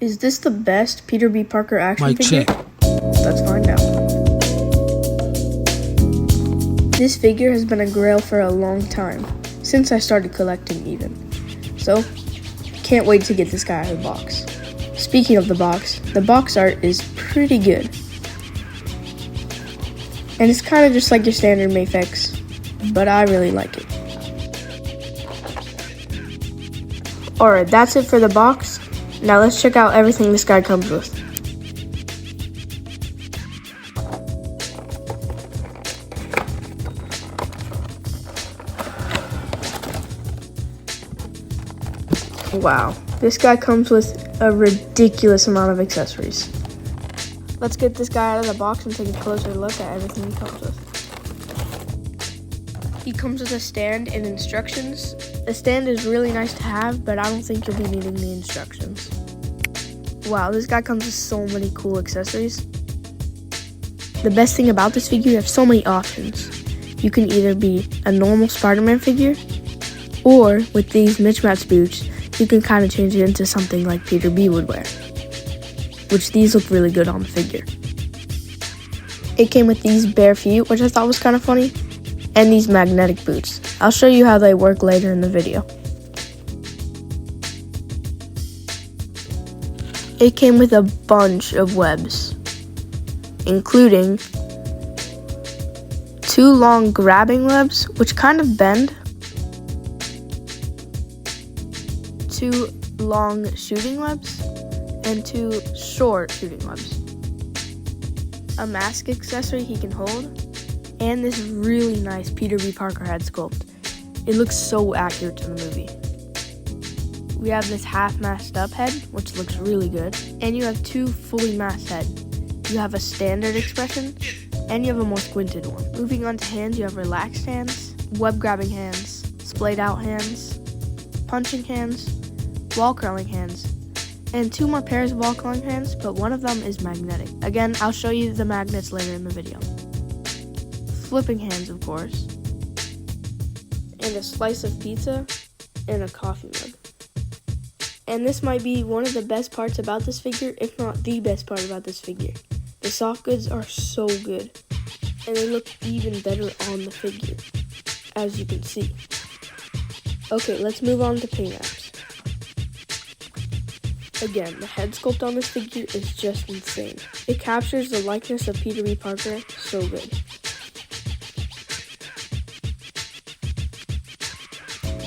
Is this the best Peter B. Parker action Mic figure? check. Let's find out. This figure has been a grail for a long time, since I started collecting even. So, can't wait to get this guy out of the box. Speaking of the box art is pretty good. And it's kind of just like your standard Mafex, but I really like it. Alright, that's it for the box. Now let's check out everything this guy comes with. Wow, this guy comes with a ridiculous amount of accessories. Let's get this guy out of the box and take a closer look at everything he comes with. He comes with a stand and instructions. The stand is really nice to have, but I don't think you'll be needing the instructions. Wow, this guy comes with so many cool accessories. The best thing about this figure, you have so many options. You can either be a normal Spider-Man figure, or with these mismatched boots, you can kind of change it into something like Peter B would wear, which these look really good on the figure. It came with these bare feet, which I thought was kind of funny, and these magnetic boots. I'll show you how they work later in the video. It came with a bunch of webs, including 2 long grabbing webs, which kind of bend, 2 long shooting webs, and 2 short shooting webs. A mask accessory he can hold, and this really nice Peter B. Parker head sculpt. It looks so accurate to the movie. We have this half masked up head, which looks really good, and you have 2 fully masked heads. You have a standard expression, and you have a more squinted one. Moving on to hands, you have relaxed hands, web grabbing hands, splayed out hands, punching hands, wall crawling hands, and 2 more pairs of wall crawling hands, but one of them is magnetic. Again, I'll show you the magnets later in the video. Flipping hands, of course, and a slice of pizza, and a coffee mug. And this might be one of the best parts about this figure, if not the best part about this figure. The soft goods are so good, and they look even better on the figure, as you can see. Okay, let's move on to paint apps. Again, the head sculpt on this figure is just insane. It captures the likeness of Peter B. Parker so good.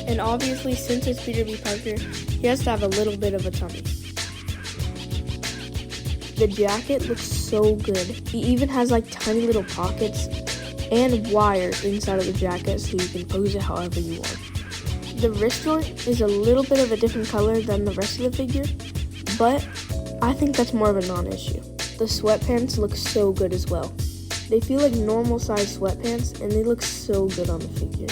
And obviously, since it's Peter B. Parker, he has to have a little bit of a tummy. The jacket looks so good. He even has like tiny little pockets and wires inside of the jacket so you can pose it however you want. The wrist joint is a little bit of a different color than the rest of the figure, but I think that's more of a non-issue. The sweatpants look so good as well. They feel like normal size sweatpants and they look so good on the figure.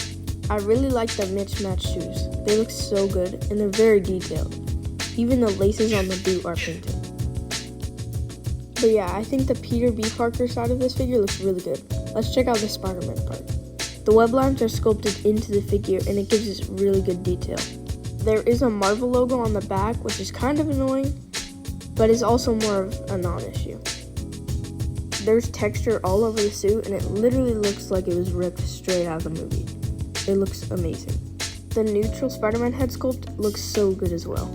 I really like the mismatched shoes. They look so good and they're very detailed. Even the laces on the boot are painted. But yeah, I think the Peter B. Parker side of this figure looks really good. Let's check out the Spider-Man part. The web lines are sculpted into the figure and it gives us really good detail. There is a Marvel logo on the back, which is kind of annoying, but is also more of a non-issue. There's texture all over the suit and it literally looks like it was ripped straight out of the movie. It looks amazing. The neutral Spider-Man head sculpt looks so good as well.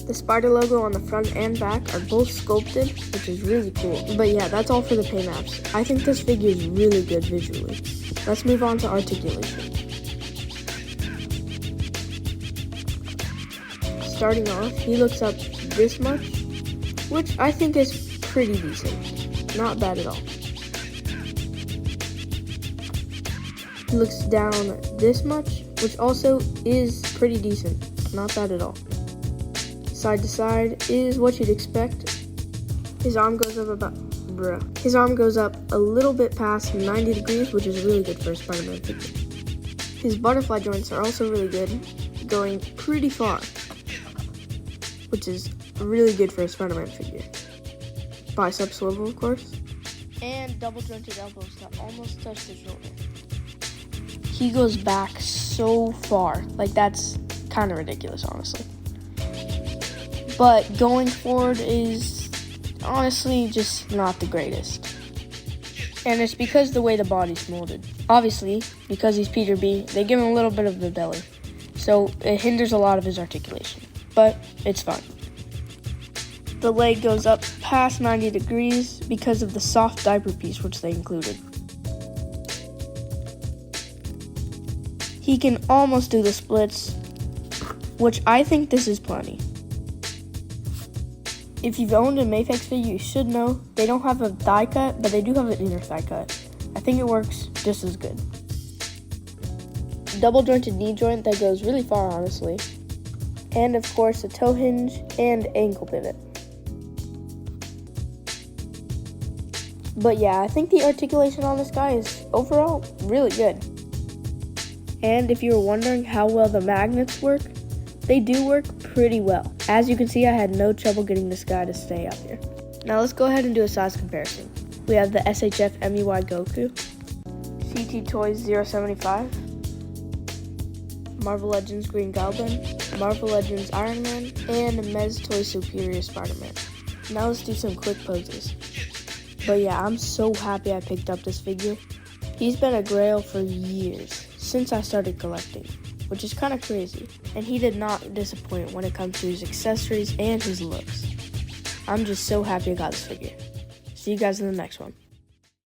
The spider logo on the front and back are both sculpted, which is really cool. But yeah, that's all for the paint apps. I think this figure is really good visually. Let's move on to articulation. Starting off, he looks up this much, which I think is pretty decent. Not bad at all. He looks down this much, which also is pretty decent. Not bad at all. Side to side is what you'd expect. His arm goes up His arm goes up a little bit past 90 degrees, which is really good for a Spider-Man figure. His butterfly joints are also really good, going pretty far, which is really good for a Spider-Man figure. Bicep swivel, of course. And double jointed elbows that almost touch the shoulder. He goes back so far, like that's kind of ridiculous, honestly. but going forward is honestly just not the greatest. And it's because the way the body's molded. Obviously, because he's Peter B, they give him a little bit of the belly, so it hinders a lot of his articulation, but it's fine. The leg goes up past 90 degrees because of the soft diaper piece which they included. He can almost do the splits, which I think this is plenty. If you've owned a Mafex figure, you should know they don't have a thigh cut, but they do have an inner thigh cut. I think it works just as good. Double jointed knee joint that goes really far, honestly. And of course a toe hinge and ankle pivot. But yeah, I think the articulation on this guy is overall really good. And if you were wondering how well the magnets work, they do work pretty well. As you can see, I had no trouble getting this guy to stay up here. Now let's go ahead and do a size comparison. We have the SHF MUI Goku, CT Toys 075, Marvel Legends Green Goblin, Marvel Legends Iron Man, and Mez Toys Superior Spider-Man. Now let's do some quick poses. But yeah, I'm so happy I picked up this figure. He's been a grail for years, since I started collecting, which is kind of crazy. And he did not disappoint when it comes to his accessories and his looks. I'm just so happy I got this figure. See you guys in the next one.